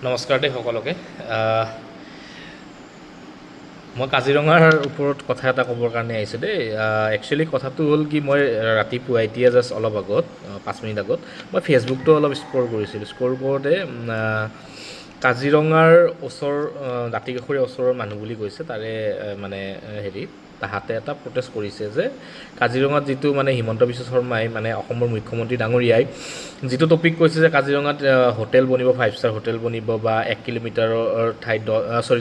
নমস্কাৰ দেই সকলোকে। মই কাজিৰঙাৰ ওপৰত কথা এটা ক'বৰ কাৰণে আহিছোঁ দেই। একচুৱেলি কথাটো হ'ল কি, মই ৰাতিপুৱা এতিয়া জাষ্ট অলপ আগত 5 মিনিট আগত মই ফেচবুকটো অলপ স্ক্ৰল কৰিছিলোঁ। স্ক্ৰল কৰোঁতে কাজিৰঙাৰ ওচৰ দাঁতিকাষৰীয়া ওচৰৰ মানুহ বুলি কৈছে, তাৰে মানে হেৰি তাহাঁতে এটা প্ৰটেষ্ট কৰিছে যে কাজিৰঙাত যিটো মানে হিমন্ত বিশ্ব শৰ্মাই মানে অসমৰ মুখ্যমন্ত্ৰী ডাঙৰীয়াই যিটো টপিক কৈছে যে কাজিৰঙাত হোটেল বনিব, 5 ষ্টাৰ হোটেল বনিব বা 1 কিলোমিটাৰৰ ঠাইত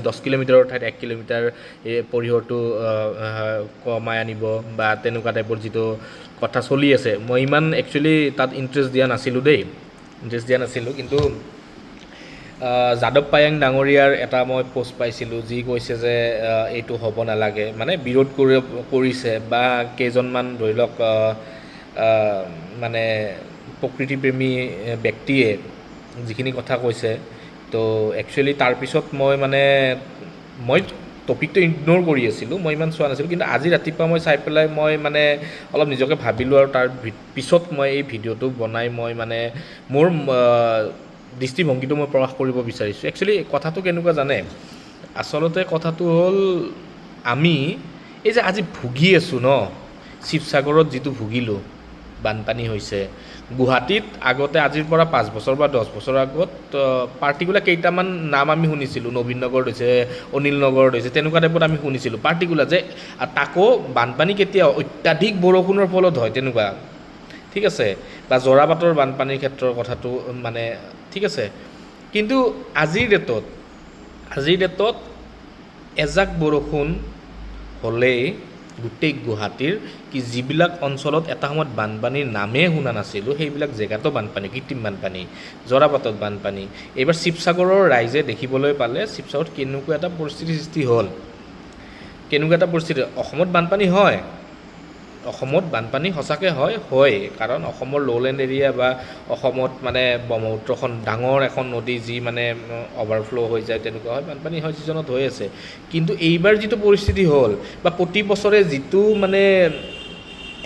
10 কিলোমিটাৰৰ ঠাইত 1 কিলোমিটাৰ এই পৰিসৰটো কমাই আনিব বা তেনেকুৱা টাইপৰ যিটো কথা চলি আছে, মই ইমান একচুৱেলি তাত ইণ্টাৰেষ্ট দিয়া নাছিলোঁ। কিন্তু যাদৱ পায়েং ডাঙৰীয়াৰ এটা মই পোষ্ট পাইছিলোঁ, যি কৈছে যে এইটো হ'ব নালাগে, মানে বিৰোধ কৰিছে বা কেইজনমান ধৰি লওক মানে প্ৰকৃতিপ্ৰেমী ব্যক্তিয়ে যিখিনি কথা কৈছে, তো একচুৱেলি তাৰপিছত মই টপিকটো ইগন'ৰ কৰি আছিলোঁ, মই ইমান চোৱা নাছিলোঁ। কিন্তু আজি ৰাতিপুৱা মই চাই পেলাই মই মানে অলপ নিজকে ভাবিলোঁ, আৰু তাৰ পিছত মই এই ভিডিঅ'টো বনাই মই মানে মোৰ দৃষ্টিভংগীটো মই প্ৰকাশ কৰিব বিচাৰিছোঁ। একচুৱেলি কথাটো কেনেকুৱা জানে, আচলতে কথাটো হ'ল আমি এই যে আজি ভুগি আছোঁ ন, শিৱসাগৰত যিটো ভুগিলোঁ, বানপানী হৈছে গুৱাহাটীত আগতে আজিৰ পৰা 5 বছৰ বা 10 বছৰ আগত পাৰ্টিকুলাৰ কেইটামান নাম আমি শুনিছিলোঁ, নবীন নগৰত হৈছে, অনিল নগৰত হৈছে, তেনেকুৱা টাইপত আমি শুনিছিলোঁ পাৰ্টিকুলাৰ, যে তাকো বানপানী কেতিয়া অত্যাধিক বৰষুণৰ ফলত হয় তেনেকুৱা, ঠিক আছে, বা যোৰাবাটৰ বানপানীৰ ক্ষেত্ৰৰ কথাটো মানে ঠিক আছে। কিন্তু আজিৰ ডেটত এজাক বৰষুণ হ'লেই গোটেই গুৱাহাটীৰ যিবিলাক অঞ্চলত এটা সময়ত বানপানীৰ নামেই শুনা নাছিলোঁ, সেইবিলাক জেগাতো বানপানী, কৃত্ৰিম বানপানী, যোৰাবাটত বানপানী। এইবাৰ শিৱসাগৰৰ ৰাইজে দেখিবলৈ পালে শিৱসাগৰত কেনেকুৱা এটা পৰিস্থিতিৰ সৃষ্টি হ'ল, অসমত বানপানী হয়, অসমত বানপানী সঁচাকৈ হয়, কাৰণ অসমৰ ল'লেণ্ড এৰিয়া বা অসমত মানে ব্ৰহ্মপুত্ৰখন ডাঙৰ এখন নদী, যি মানে অভাৰফ্ল' হৈ যায়, তেনেকুৱা হয়, বানপানী হয়, ছিজনত হৈ আছে। কিন্তু এইবাৰ যিটো পৰিস্থিতি হ'ল বা প্ৰতি বছৰে যিটো মানে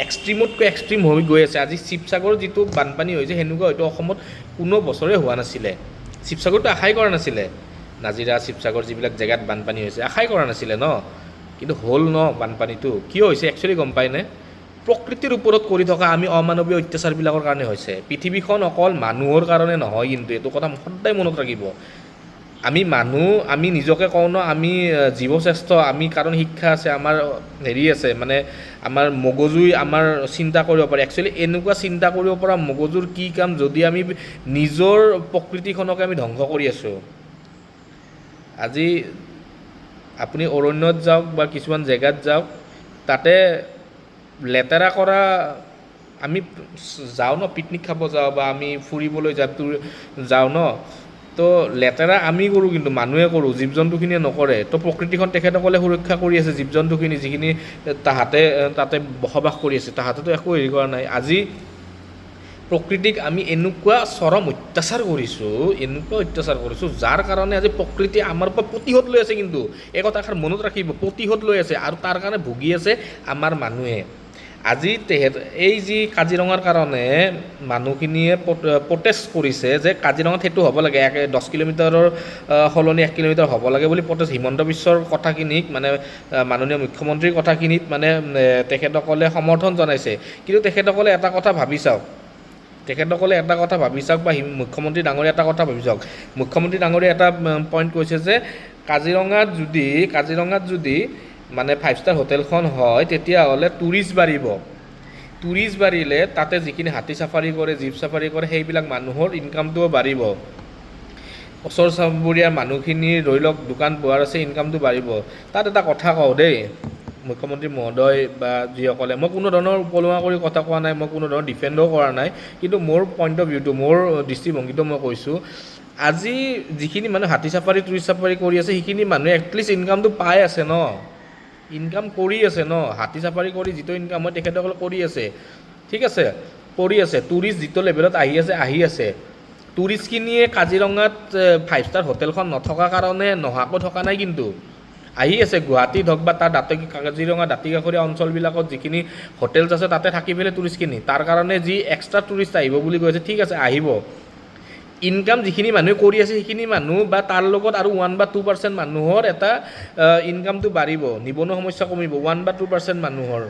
এক্সট্ৰিমতকৈ এক্সট্ৰিম হৈ গৈ আছে, আজি শিৱসাগৰত যিটো বানপানী হৈছে সেনেকুৱা হয়তো অসমত কোনো বছৰে হোৱা নাছিলে। শিৱসাগৰটো আশাই কৰা নাছিলে, নাজিৰা, শিৱসাগৰ যিবিলাক জেগাত বানপানী হৈছে আশাই কৰা নাছিলে ন, কিন্তু হ'ল ন বানপানীটো। কিয় হৈছে একচুৱেলি গম পায়নে? প্ৰকৃতিৰ ওপৰত কৰি থকা আমি অমানৱীয় অত্যাচাৰবিলাকৰ কাৰণে হৈছে। পৃথিৱীখন অকল মানুহৰ কাৰণে নহয়, কিন্তু এইটো কথা সদায় মনত ৰাখিব। আমি নিজকে কওঁ ন, আমি জীৱশ্ৰেষ্ঠ, আমি কাৰণ শিক্ষা আছে, আমাৰ হেৰি আছে, মানে আমাৰ মগজুই আমাৰ চিন্তা কৰিব পাৰে। একচুৱেলি এনেকুৱা চিন্তা কৰিব পৰা মগজুৰ কি কাম, যদি আমি নিজৰ প্ৰকৃতিখনকে আমি ধ্বংস কৰি আছোঁ। আজি আপুনি অৰণ্যত যাওক বা কিছুমান জেগাত যাওক, তাতে লেতেৰা কৰা, আমি যাওঁ ন, পিকনিক খাব যাওঁ বা আমি ফুৰিবলৈ যাওঁ ন, তো লেতেৰা আমি কৰোঁ, কিন্তু মানুহে কৰোঁ, জীৱ জন্তুখিনিয়ে নকৰে। তো প্ৰকৃতিখন তেখেতসকলে সুৰক্ষা কৰি আছে, জীৱ জন্তুখিনি যিখিনি তাহাঁতে তাতে বসবাস কৰি আছে, তাহাঁতেতো একো হেৰি কৰা নাই। আজি প্ৰকৃতিক আমি এনেকুৱা চৰম অত্যাচাৰ কৰিছোঁ, যাৰ কাৰণে আজি প্ৰকৃতি আমাৰ পৰা প্ৰতিশোধ লৈ আছে। কিন্তু এই কথাষাৰ মনত ৰাখিব, প্ৰতিশোধ লৈ আছে, আৰু তাৰ কাৰণে ভুগি আছে আমাৰ মানুহে। আজি এই যি কাজিৰঙাৰ কাৰণে মানুহখিনিয়ে প্ৰটেষ্ট কৰিছে যে কাজিৰঙাত সেইটো হ'ব লাগে, 10 কিলোমিটাৰৰ সলনি 1 কিলোমিটাৰ হ'ব লাগে বুলি প্ৰটেষ্ট, হিমন্ত বিশ্বৰ কথাখিনিক মানে মাননীয় মুখ্যমন্ত্ৰীৰ কথাখিনিত মানে তেখেতসকলে সমৰ্থন জনাইছে। কিন্তু তেখেতসকলে এটা কথা ভাবি চাওক, বা মুখ্যমন্ত্ৰী ডাঙৰীয়া এটা কথা ভাবি চাওক। মুখ্যমন্ত্ৰী ডাঙৰীয়া এটা পইণ্ট কৈছে যে কাজিৰঙাত যদি মানে 5 ষ্টাৰ হোটেলখন হয়, তেতিয়াহ'লে টুৰিষ্ট বাঢ়িলে তাতে যিখিনি হাতী চাফাৰী কৰে, জীপ চাফাৰী কৰে, সেইবিলাক মানুহৰ ইনকামটোও বাঢ়িব। ওচৰ চুবুৰীয়া মানুহখিনিৰ ধৰি লওক দোকান পোহাৰ আছে, ইনকামটো বাঢ়িব। তাত এটা কথা কওঁ দেই, মুখ্যমন্ত্ৰী মহোদয় বা যিসকলে, মই কোনো ধৰণৰ উপলুঙা কৰি কথা কোৱা নাই, মই কোনো ধৰণৰ ডিফেণ্ডো কৰা নাই, কিন্তু মোৰ পইণ্ট অফ ভিউটো, মোৰ দৃষ্টিভংগীটো মই কৈছোঁ। আজি যিখিনি মানুহ হাতী চাফাৰী, টুৰিষ্ট চাফাৰী কৰি আছে, সেইখিনি মানুহে এটলিষ্ট ইনকামটো পাই আছে ন, ইনকাম কৰি আছে ন, হাতী চাফাৰী কৰি যিটো ইনকাম হয় তেখেতসকলে কৰি আছে, ঠিক আছে, কৰি আছে। টুৰিষ্ট যিটো লেভেলত আহি আছে, টুৰিষ্টখিনিয়ে কাজিৰঙাত 5 ষ্টাৰ হোটেলখন নথকা কাৰণে নহাকৈ থকা নাই, কিন্তু আহি আছে। গুৱাহাটীত হওক বা তাৰ কাজিৰঙা দাঁতিকাষৰীয়া অঞ্চলবিলাকত যিখিনি হোটেলছ আছে, তাতে থাকি পেলাই টুৰিষ্টখিনি, তাৰ কাৰণে যি এক্সট্ৰা টুৰিষ্ট আহিব বুলি কৈছে, ঠিক আছে আহিব, ইনকাম যিখিনি মানুহে কৰি আছে সেইখিনি মানুহ বা তাৰ লগত আৰু 1 বা 2% মানুহৰ এটা ইনকামটো বাঢ়িব, নিবনুৱা সমস্যা কমিব 1 বা 2% মানুহৰ।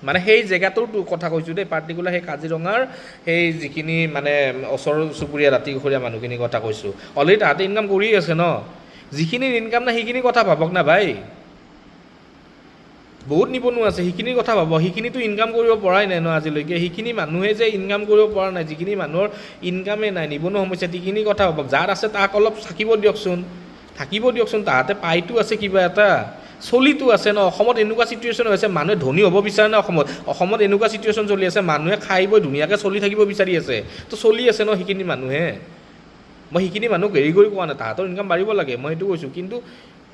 মানে সেই জেগাটোৰ কথা কৈছোঁ দেই, পাৰ্টিকুলাৰ সেই কাজিৰঙাৰ সেই যিখিনি মানে ওচৰ চুবুৰীয়া দাঁতিকাষৰীয়া মানুহখিনিৰ কথা কৈছোঁ। অলৰেডি তাহাঁতে ইনকাম কৰি আছে ন, যিখিনিৰ ইনকাম নাই সেইখিনি কথা ভাবক না ভাই। বহুত নিবনুৱা আছে, সেইখিনিৰ কথা ভাবক। সেইখিনিতো ইনকাম কৰিব পৰাই নাই ন আজিলৈকে, সেইখিনি মানুহে যে ইনকাম কৰিব পৰা নাই, যিখিনি মানুহৰ ইনকামেই নাই, নিবনুৱা সমস্যা, সেইখিনি কথা ভাবক। যাৰ আছে তাক অলপ থাকিব দিয়কচোন, তাহাঁতে পাইতো আছে কিবা এটা, চলিতো আছে ন। অসমত এনেকুৱা চিটুৱেশ্যন হৈছে, মানুহে ধনী হ'ব বিচাৰে ন। অসমত এনেকুৱা চিটুৱেশ্যন চলি আছে, মানুহে খাই বৈ ধুনীয়াকৈ চলি থাকিব বিচাৰি আছে, তো চলি আছে ন সেইখিনি মানুহে। মই সেইখিনি মানুহক হেৰি কৰি কোৱা নাই, তাহাঁতৰ ইনকাম বাঢ়িব লাগে, মই সেইটো কৈছোঁ। কিন্তু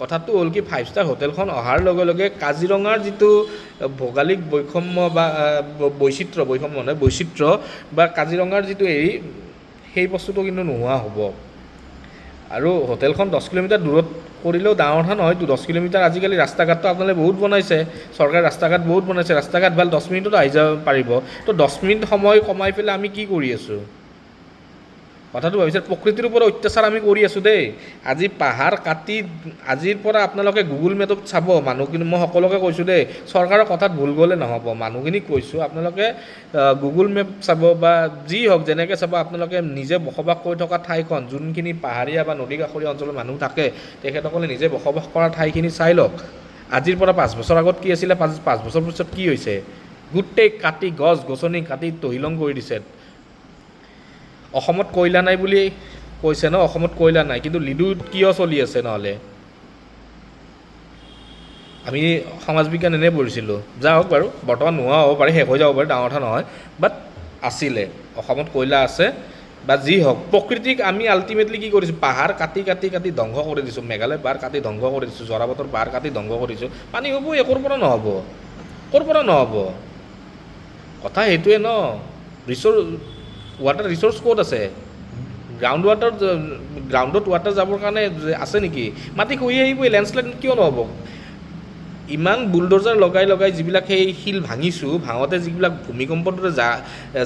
কথাটো হ'ল কি, 5 ষ্টাৰ হোটেলখন অহাৰ লগে লগে কাজিৰঙাৰ যিটো ভৌগোলিক বৈষম্য বা বৈচিত্ৰ্য বা কাজিৰঙাৰ যিটো হেৰি, সেই বস্তুটো কিন্তু নোহোৱা হ'ব। আৰু হোটেলখন 10 কিলোমিটাৰ দূৰত কৰিলেও ডাঙৰ কথা নহয়তো। 10 কিলোমিটাৰ আজিকালি ৰাস্তা ঘাটটো আপোনালোকে বহুত বনাইছে, চৰকাৰে ৰাস্তা ঘাট বহুত বনাইছে, ৰাস্তা ঘাট ভাল, 10 মিনিটত আহি যাব পাৰিব। তো 10 মিনিট সময় কমাই পেলাই আমি কি কৰি আছোঁ? কথাটো ভাবিছে, প্ৰকৃতিৰ ওপৰত অত্যাচাৰ আমি কৰি আছোঁ দেই। আজি পাহাৰ কাটি, আজিৰ পৰা আপোনালোকে গুগল মেপত চাব, মানুহখিনি, মই সকলোকে কৈছোঁ দেই, চৰকাৰৰ কথাত ভুল গ'লে নহ'ব, মানুহখিনিক কৈছোঁ, আপোনালোকে গুগল মেপ চাব বা যি হওক যেনেকৈ চাব, আপোনালোকে নিজে বসবাস কৰি থকা ঠাইখন, যোনখিনি পাহাৰীয়া বা নদী কাষৰীয়া অঞ্চলৰ মানুহ থাকে, তেখেতসকলে নিজে বসবাস কৰা ঠাইখিনি চাই লওক। আজিৰ পৰা 5 বছৰ আগত কি আছিলে, 5 বছৰ পিছত কি হৈছে? গোটেই কাটি, গছ গছনি কাটি তহিলং কৰি দিছে। অসমত কয়লা নাই বুলি কৈছে ন, অসমত কয়লা নাই, কিন্তু লিডুত কিয় চলি আছে নহ'লে? আমি সমাজ বিজ্ঞান এনেই পঢ়িছিলোঁ, যাওক বাৰু, বৰ্তমান নোহোৱা হ'ব পাৰে, শেষ হৈ যাব পাৰে, ডাঙৰ কথা নহয়, বাট আছিলে, অসমত কয়লা আছে বা যি হওক। প্ৰকৃতিক আমি আল্টিমেটলি কি কৰিছোঁ? পাহাৰ কাটি কাটি কাটি ধ্বংস কৰি দিছোঁ, মেঘালয় পাহাৰ কাটি ধ্বংস কৰি দিছোঁ, জৰাবাটৰ পাহাৰ কাটি ধ্বংস কৰিছোঁ। পানী হ'বই, ক'ৰ পৰা নহ'ব? কথা সেইটোৱে ন। ৱাটাৰ ৰিচোৰ্চ ক'ত আছে? গ্ৰাউণ্ডত ৱাটাৰ যাবৰ কাৰণে আছে নেকি? মাটি খহি আহিবই, লেণ্ডশ্লাইড কিয় নহ'ব? ইমান বুলডোজাৰ লগাই যিবিলাক সেই শিল ভাঙিছোঁ, ভাঙোতে যিবিলাক ভূমিকম্পৰ দৰে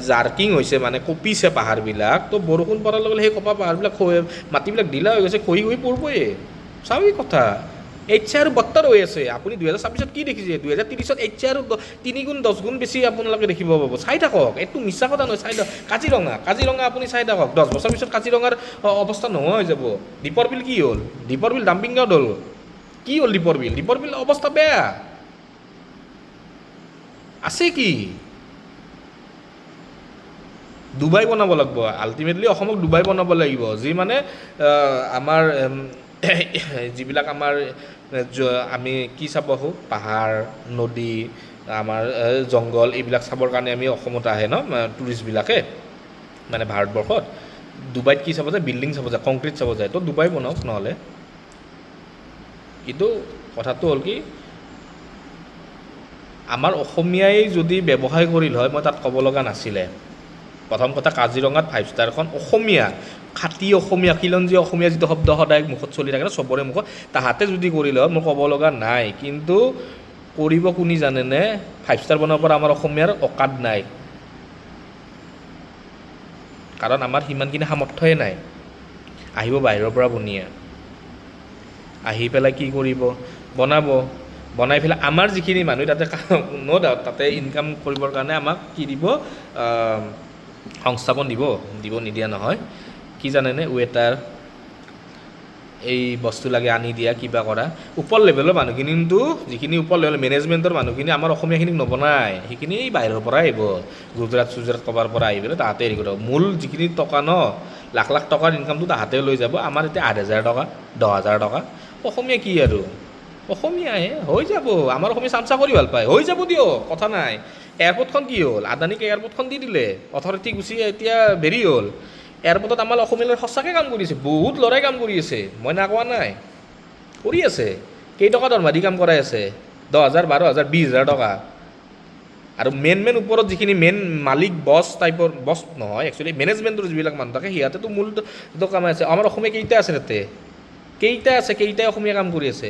জাৰ্কিং হৈছে, মানে কঁপিছে পাহাৰবিলাক, তো বৰষুণ পৰাৰ লগে লগে সেই কঁপা পাহাৰবিলাক মাটিবিলাক ঢিলা হৈ গৈছে, খহি পৰিবই, স্বাভাৱিক কথা। এইচছে আৰু বত্তৰ হৈ আছে। আপুনি 2026ত কি দেখিছে? 2030ত এইচছে আৰু 3 গুণ 10 গুণ বেছি আপোনালোকে দেখিব পাব। চাই থাকক, এইটো মিছা কথা নহয়, চাই থাকক। কাজিৰঙা আপুনি চাই থাকক, 10 বছৰ পিছত কাজিৰঙাৰ অৱস্থা নোহোৱা হৈ যাব। দীপৰ বিল কি হ'ল? দীপৰ বিল ডাম্পিং গ্ৰাউণ্ড হ'ল। কি হ'ল দীপৰ বিল অৱস্থা বেয়া আছে। কি ডুবাই বনাব লাগিব, আল্টিমেটলি অসমক ডুবাই বনাব লাগিব, যি মানে আমাৰ যিবিলাক আমাৰ আমি কি চাব আহোঁ, পাহাৰ নদী, আমাৰ জংঘল, এইবিলাক চাবৰ কাৰণে আমি অসমত আহে ন টুৰিষ্টবিলাকে, মানে ভাৰতবৰ্ষত। ডুবাইত কি চাব যায়? বিল্ডিং চাব যায়, কংক্ৰিট চাব যায়। তো ডুবাই বনাওক নহ'লে। কিন্তু কথাটো হ'ল কি, আমাৰ অসমীয়াই যদি ব্যৱসায় কৰিল হয়, মই তাত ক'ব লগা নাছিলে। প্ৰথম কথা, কাজিৰঙাত 5 ষ্টাৰখন অসমীয়া, খাটি অসমীয়া, খিলঞ্জীয়া অসমীয়া যিটো শব্দ সদায় মুখত চলি থাকে ন চবৰে মুখত, তাহাঁতে যদি কৰিলে হয় মোৰ ক'ব লগা নাই। কিন্তু কৰিব কোনি জানেনে? 5 ষ্টাৰ বনাব পৰা আমাৰ অসমীয়াৰ অকাদ নাই, কাৰণ আমাৰ সিমানখিনি সামৰ্থ্যই নাই। আহিব বাহিৰৰ পৰা বনিয়া, আহি পেলাই কি কৰিব? বনাই পেলাই আমাৰ যিখিনি মানুহ তাতে ন ডাউট তাতে ইনকাম কৰিবৰ কাৰণে আমাক কি দিব? সংস্থাপন দিব নিদিয়া নহয়। কি জানেনে? ৱেটাৰ, এই বস্তু লাগে আনি দিয়া, কিবা কৰা। ওপৰ লেভেলৰ মানুহখিনি, কিন্তু যিখিনি ওপৰ লেভেল মেনেজমেণ্টৰ মানুহখিনি আমাৰ অসমীয়াখিনিক নবনায়, সেইখিনি বাহিৰৰ পৰাই আহিব, গুজৰাট ক'ৰবাৰ পৰা আহি পেলাই তাহাঁতে হেৰি কৰিব। মূল যিখিনি টকা ন, লাখ লাখ টকাৰ ইনকামটো তাহাঁতে লৈ যাব। আমাৰ এতিয়া 8,000 টকা, 10,000 টকা। অসমীয়া কি আৰু? অসমীয়াই হৈ যাব। আমাৰ অসমীয়া চামচা কৰি ভাল পায়, হৈ যাব দিয়ক, কথা নাই। এয়াৰপৰ্টখন কি হ'ল? আদানীক এয়াৰপৰ্টখন দি দিলে, অথৰিটি গুচি এতিয়া হেৰি হ'ল। এয়াৰপৰ্টত আমাৰ অসমীয়া সঁচাকৈ কাম কৰি আছে, বহুত ল'ৰাই কাম কৰি আছে, মই নাকোৱা নাই, কৰি আছে। কেইটকা দৰমহা দি কাম কৰাই আছে? 10,000, 12,000, 20,000 টকা। আৰু মেইন ওপৰত যিখিনি মেইন মালিক, বছ টাইপৰ, বছ নহয় একচুৱেলি, মেনেজমেণ্টৰ যিবিলাক মানুহ থাকে, সিহঁতেতো মূল কামাই আছে। আমাৰ অসমীয়া কেইটা আছে তাতে? কেইটাই অসমীয়া কাম কৰি আছে।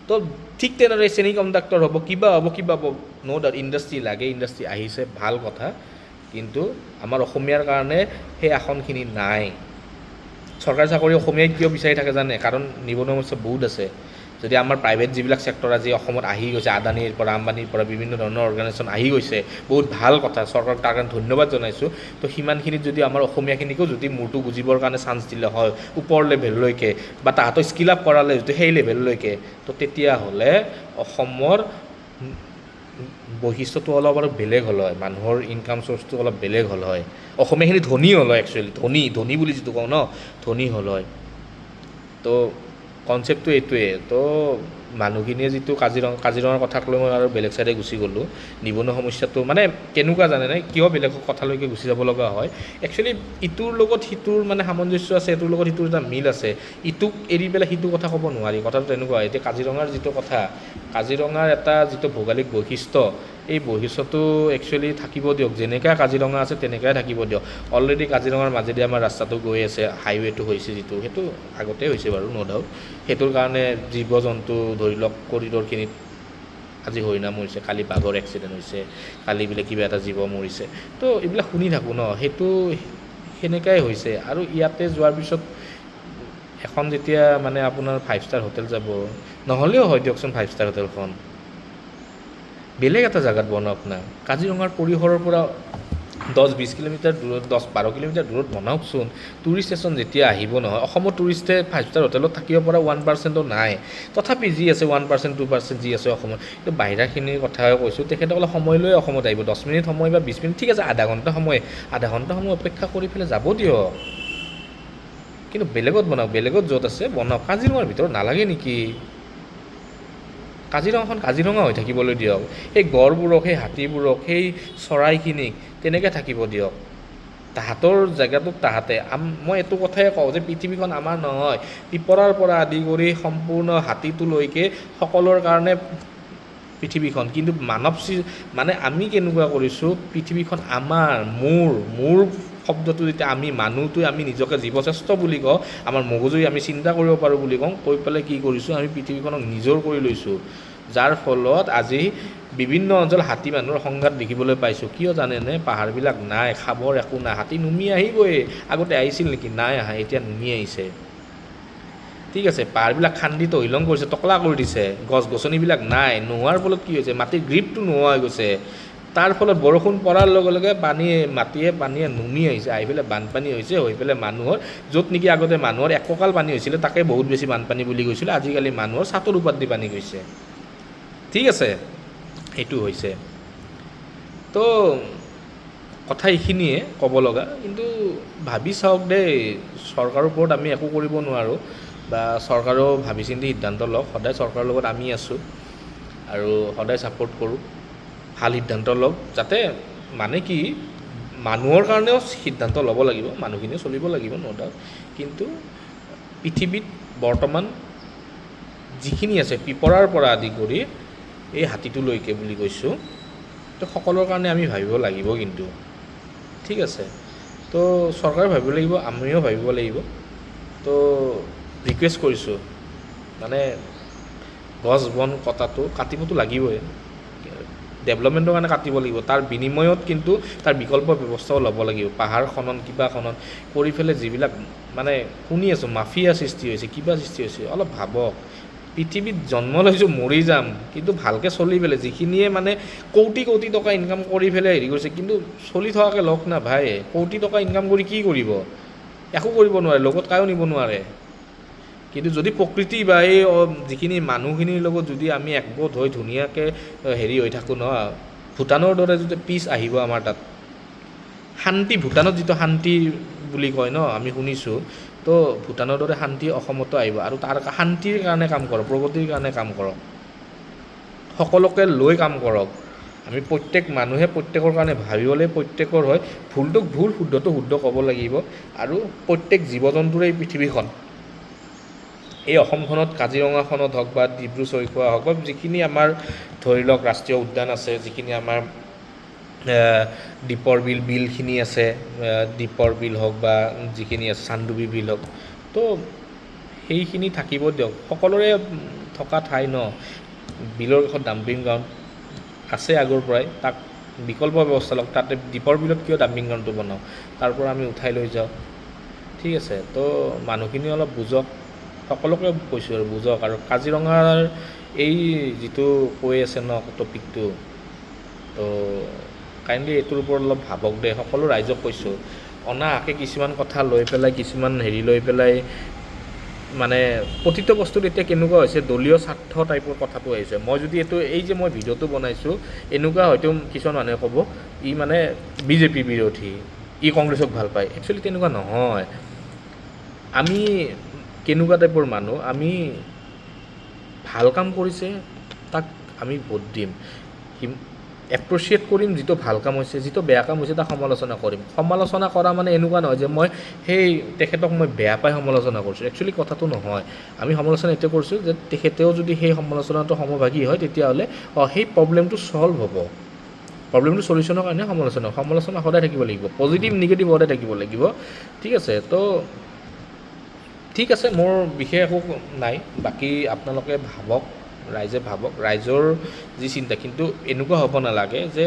তো ঠিক তেনেদৰে চেমি কণ্ডাক্টৰ হ'ব, কিবা হ'ব। ন' ডাউট ইণ্ডাষ্ট্ৰী লাগে, ইণ্ডাষ্ট্ৰী আহিছে, ভাল কথা। কিন্তু আমাৰ অসমীয়াৰ কাৰণে সেই আসনখিনি নাই। চৰকাৰী চাকৰি অসমীয়াই কিয় বিচাৰি থাকে জানে? কাৰণ নিবনুৱা সমস্যা বহুত আছে। যদি আমাৰ প্ৰাইভেট যিবিলাক ছেক্টৰ আজি অসমত আহি গৈছে, আদানীৰ পৰা আম্বানীৰ পৰা বিভিন্ন ধৰণৰ অৰ্গেনাইজেশ্যন আহি গৈছে, বহুত ভাল কথা, চৰকাৰক তাৰ কাৰণে ধন্যবাদ জনাইছোঁ। তো সিমানখিনিত যদি আমাৰ অসমীয়াখিনিকো যদি মূৰটো গুজিবৰ কাৰণে চান্স দিলে হয় ওপৰ লেভেললৈকে, বা তাহাঁতক স্কিল আপ কৰালে যদি সেই লেভেললৈকে, তো তেতিয়াহ'লে অসমৰ বৈশিষ্ট্যটো অলপ আৰু বেলেগ হ'ল হয়, মানুহৰ ইনকাম চ'ৰ্চটো অলপ বেলেগ হ'ল হয়, অসমীয়াখিনি ধনী হ'ল হয়, একচুৱেলি ধনী বুলি যিটো কওঁ ন, ধনী হ'ল হয়। তো কনচেপ্টটো এইটোৱে। তো মানুহখিনিয়ে যিটো কাজিৰঙাৰ কথাক লৈ মই আৰু বেলেগ চাইডে গুচি গ'লোঁ। নিবনুৱা সমস্যাটো মানে কেনেকুৱা জানেনে, কিয় বেলেগ কথালৈকে গুচি যাব লগা হয়? একচুৱেলি ইটোৰ লগত সিটোৰ মানে সামঞ্জস্য আছে, ইটোৰ লগত সিটোৰ এটা মিল আছে। ইটোক এৰি পেলাই সিটো কথা ক'ব নোৱাৰি, কথাটো তেনেকুৱা। এতিয়া কাজিৰঙাৰ যিটো কথা, কাজিৰঙাৰ এটা যিটো ভৌগোলিক বৈশিষ্ট্য, এই বৈশিষ্ট্যটো একচুৱেলি থাকিব দিয়ক, যেনেকৈ কাজিৰঙা আছে তেনেকুৱাই থাকিব দিয়ক। অলৰেডি কাজিৰঙাৰ মাজেদি আমাৰ ৰাস্তাটো গৈ আছে, হাইৱেটো হৈছে যিটো, সেইটো আগতেই হৈছে বাৰু ন' ডাউট। সেইটোৰ কাৰণে জীৱ জন্তু ধৰি লওক কৰিডৰখিনিত আজি হৰিণা মৰিছে, কালি বাঘৰ এক্সিডেণ্ট হৈছে, কালি বোলে কিবা এটা জীৱ মৰিছে, তো এইবিলাক শুনি থাকোঁ ন, সেইটো সেনেকাই হৈছে। আৰু ইয়াতে যোৱাৰ পিছত এখন যেতিয়া মানে আপোনাৰ 5 ষ্টাৰ হোটেল যাব, নহ'লেও হয় দিয়কচোন 5 ষ্টাৰ হোটেলখন, বেলেগ এটা জেগাত বনাওক না, কাজিৰঙাৰ পৰিসৰৰ পৰা 10-20 কিলোমিটাৰ দূৰত, 10-12 কিলোমিটাৰ দূৰত বনাওকচোন। টুৰিষ্ট ষ্টেচন যেতিয়া আহিব নহয়, অসমৰ টুৰিষ্টে 5 ষ্টাৰ হোটেলত থাকিব পৰা 1%ও নাই। তথাপি যি আছে 1%, 2% যি আছে অসমত, কিন্তু বাহিৰাখিনিৰ কথাই কৈছোঁ, তেখেতসকলে সময় লৈ অসমত আহিব, 10 মিনিট সময় বা 20 মিনিট, ঠিক আছে, আধা ঘণ্টা সময় অপেক্ষা কৰি পেলাই যাব দিয়ক। কিন্তু বেলেগত বনাওক, বেলেগত য'ত আছে বনাওক, কাজিৰঙাৰ ভিতৰত নালাগে নেকি? কাজিৰঙাখন কাজিৰঙা হৈ থাকিবলৈ দিয়ক, সেই গড়বোৰক, সেই হাতীবোৰক, সেই চৰাইখিনিক তেনেকৈ থাকিব দিয়ক। তাহাঁতৰ জেগাটোক তাহাঁতে, মই এইটো কথাই কওঁ যে পৃথিৱীখন আমাৰ নহয়, পিপৰাৰ পৰা আদি কৰি সম্পূৰ্ণ হাতীটোলৈকে সকলোৰে কাৰণে পৃথিৱীখন। কিন্তু মানে আমি কেনেকুৱা কৰিছোঁ, পৃথিৱীখন আমাৰ, মোৰ শব্দটো যেতিয়া আমি মানুহটোৱে আমি নিজকে জীৱশ্ৰেষ্ঠ বুলি কওঁ, আমাৰ মগজুৰে আমি চিন্তা কৰিব পাৰোঁ বুলি কওঁ, কৈ পেলাই কি কৰিছোঁ, আমি পৃথিৱীখনক নিজৰ কৰি লৈছোঁ। যাৰ ফলত আজি বিভিন্ন অঞ্চল হাতী মানুহৰ সংঘাত দেখিবলৈ পাইছোঁ। কিয় জানেনে? পাহাৰবিলাক নাই, খাবৰ একো নাই, হাতী নুমি আহিবই। আগতে আহিছিল নেকি? নাই আহা, এতিয়া নুমি আহিছে। ঠিক আছে, পাহাৰবিলাক খান্দি তহিলং কৰিছে, টকলা কৰি দিছে, গছ গছনিবিলাক নাই, নোহোৱাৰ ফলত কি হৈছে, মাটিৰ গ্ৰীপটো নোহোৱা হৈ গৈছে। তাৰ ফলত বৰষুণ পৰাৰ লগে লগে পানীয়ে নুমি আহিছে, আহি পেলাই বানপানী হৈছে, হৈ পেলাই মানুহৰ, য'ত নেকি আগতে মানুহৰ একঁকাল পানী হৈছিলে, তাকে বহুত বেছি বানপানী বুলি কৈছিলে, আজিকালি মানুহৰ ছাতৰ ওপৰত দি পানী গৈছে। ঠিক আছে, সেইটো হৈছে। তো কথা এইখিনিয়ে ক'ব লগা, কিন্তু ভাবি চাওক দেই, চৰকাৰৰ ওপৰত আমি একো কৰিব নোৱাৰোঁ, বা চৰকাৰেও ভাবি চিন্তি সিদ্ধান্ত লওক। সদায় চৰকাৰৰ লগত আমি আছোঁ আৰু সদায় ছাপোৰ্ট কৰোঁ, ভাল সিদ্ধান্ত লওক, যাতে মানে কি, মানুহৰ কাৰণেও সিদ্ধান্ত ল'ব লাগিব, মানুহখিনিও চলিব লাগিব ন' ডাউট। কিন্তু পৃথিৱীত বৰ্তমান যিখিনি আছে, পিপৰাৰ পৰা আদি কৰি এই হাতীটোলৈকে বুলি কৈছোঁ, তো সকলোৰ কাৰণে আমি ভাবিব লাগিব কিন্তু। ঠিক আছে, তো চৰকাৰে ভাবিব লাগিব, আমিও ভাবিব লাগিব। তো ৰিকুৱেষ্ট কৰিছোঁ, মানে গছ বন কাটিবতো লাগিবই, ডেভেলপমেণ্টৰ কাৰণে কাটিব লাগিব, তাৰ বিনিময়ত কিন্তু তাৰ বিকল্প ব্যৱস্থাও ল'ব লাগিব। পাহাৰ খনন, কিবা খনন কৰি পেলাই যিবিলাক মানে শুনি আছোঁ মাফিয়া সৃষ্টি হৈছে, কিবা সৃষ্টি হৈছে, অলপ ভাবক। পৃথিৱীত জন্ম লৈছোঁ, মৰি যাম, কিন্তু ভালকৈ চলি পেলাই, যিখিনিয়ে মানে কোটি টকা ইনকাম কৰি পেলাই হেৰি কৰিছে, কিন্তু চলি থকাকৈ লওক না ভাই। কোটি টকা ইনকাম কৰি কি কৰিব? একো কৰিব নোৱাৰে, লগত কায়ো নিব নোৱাৰে। কিন্তু যদি প্ৰকৃতি বা এই যিখিনি মানুহখিনিৰ লগত যদি আমি একগোট হৈ ধুনীয়াকৈ হেৰি হৈ থাকোঁ নহয়, ভূটানৰ দৰে যদি পিচ আহিব আমাৰ তাত, শান্তি, ভূটানত যিটো শান্তি বুলি কয় ন, আমি শুনিছোঁ, তো ভূটানৰ দৰে শান্তি অসমতো আহিব। আৰু তাৰ শান্তিৰ কাৰণে কাম কৰক, প্ৰগতিৰ কাৰণে কাম কৰক, সকলোকে লৈ কাম কৰক। আমি প্ৰত্যেক মানুহে প্ৰত্যেকৰ কাৰণে ভাবিবলৈ প্ৰত্যেকৰ হয়, ভুলটোক ভুল, শুদ্ধটো শুদ্ধ ক'ব লাগিব। আৰু প্ৰত্যেক জীৱ জন্তুৰে এই পৃথিৱীখন, এই অসমখনত, কাজিৰঙাখনত হওক বা ডিব্ৰু চৈখোৱা হওক বা যিখিনি আমাৰ ধৰি লওক ৰাষ্ট্ৰীয় উদ্যান আছে, যিখিনি আমাৰ দীপৰ বিলখিনি আছে, দীপৰ বিল হওক বা যিখিনি আছে চান্দুবি বিল হওক, তো সেইখিনি থাকিব দিয়ক। সকলোৰে থকা ঠাই ন, বিলৰ কাষত ডাম্পিং গ্ৰাউণ্ড আছে আগৰ পৰাই, তাক বিকল্প ব্যৱস্থা লওক। তাতে দীপৰ বিলত কিয় ডাম্পিং গ্ৰাউণ্ডটো বনাওঁ, তাৰ পৰা আমি উঠাই লৈ যাওঁ। ঠিক আছে, তো মানুহখিনি অলপ বুজক, সকলোকে কৈছোঁ আৰু বুজক। আৰু কাজিৰঙাৰ এই যিটো কৈ আছে ন টপিকটো, তো কাইণ্ডলি এইটোৰ ওপৰত অলপ ভাবক দে, সকলো ৰাইজক কৈছোঁ। অনাহাকে কিছুমান কথা লৈ পেলাই, কিছুমান হেৰি লৈ পেলাই, মানে প্ৰতিটো বস্তুত এতিয়া কেনেকুৱা হৈছে, দলীয় স্বাৰ্থ টাইপৰ কথাটো আহিছে। মই যদি এই যে মই ভিডিঅ'টো বনাইছোঁ, এনেকুৱা হয়তো কিছুমান মানুহে ক'ব ই মানে বিজেপি বিৰোধী, ই কংগ্ৰেছক ভাল পায়। একচুৱেলি তেনেকুৱা নহয়। আমি কেনেকুৱা টাইপৰ মানুহ, আমি ভাল কাম কৰিছে তাক আমি ভোট দিম, এপ্ৰিচিয়েট কৰিম যিটো ভাল কাম হৈছে, যিটো বেয়া কাম হৈছে তাক সমালোচনা কৰিম। সমালোচনা কৰা মানে এনেকুৱা নহয় যে মই তেখেতক মই বেয়া পাই সমালোচনা কৰিছোঁ, একচুৱেলি কথাটো নহয়। আমি সমালোচনা এইটো কৰিছোঁ যে তেখেতেও যদি সেই সমালোচনাটো সমভাগী হয়, তেতিয়াহ'লে সেই প্ৰব্লেমটো ছল্ভ হ'ব। প্ৰব্লেমটো চলিউশ্যনৰ কাৰণে সমালোচনা সদায় থাকিব লাগিব, পজিটিভ নিগেটিভ সদায় থাকিব লাগিব। ঠিক আছে, তো ঠিক আছে, মোৰ বিশেষ একো নাই। বাকী আপোনালোকে ভাবক, ৰাইজে ভাবক, ৰাইজৰ যি চিন্তা। কিন্তু এনেকুৱা হ'ব নালাগে যে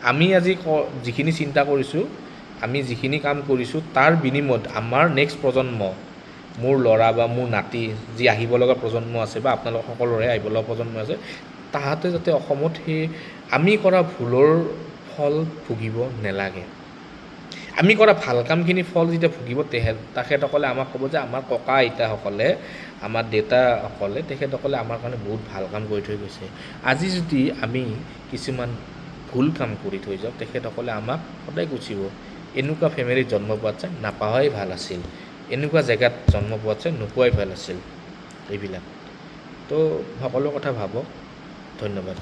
আমি আজি যিখিনি চিন্তা কৰিছোঁ, আমি যিখিনি কাম কৰিছোঁ, তাৰ বিনিময়ত আমাৰ নেক্সট প্ৰজন্ম, মোৰ ল'ৰা বা মোৰ নাতি, যি আহিব লগা প্ৰজন্ম আছে বা আপোনালোক সকলোৰে আহিব লগা প্ৰজন্ম আছে, তাহাঁতে যাতে অসমত সেই আমি কৰা ভুলৰ ফল ভুগিব নালাগে। আমি কৰা ভাল কামখিনি ফল যেতিয়া ভুগিব, তেখেতসকলে আমাক ক'ব যে আমাৰ ককা আইতাসকলে, আমাৰ দেউতাসকলে, তেখেতসকলে আমাৰ কাৰণে বহুত ভাল কাম কৰি থৈ গৈছে। আজি যদি আমি কিছুমান ভুল কাম কৰি থৈ যাওঁ, তেখেতসকলে আমাক সদায় গুচিব। এনেকুৱা ফেমিলিত জন্ম পোৱাতছে নাপাৱাই ভাল আছিল, এনেকুৱা জেগাত জন্ম পোৱাতছে নোপোৱাই ভাল আছিল। এইবিলাক তো সকলো কথা ভাবক। ধন্যবাদ।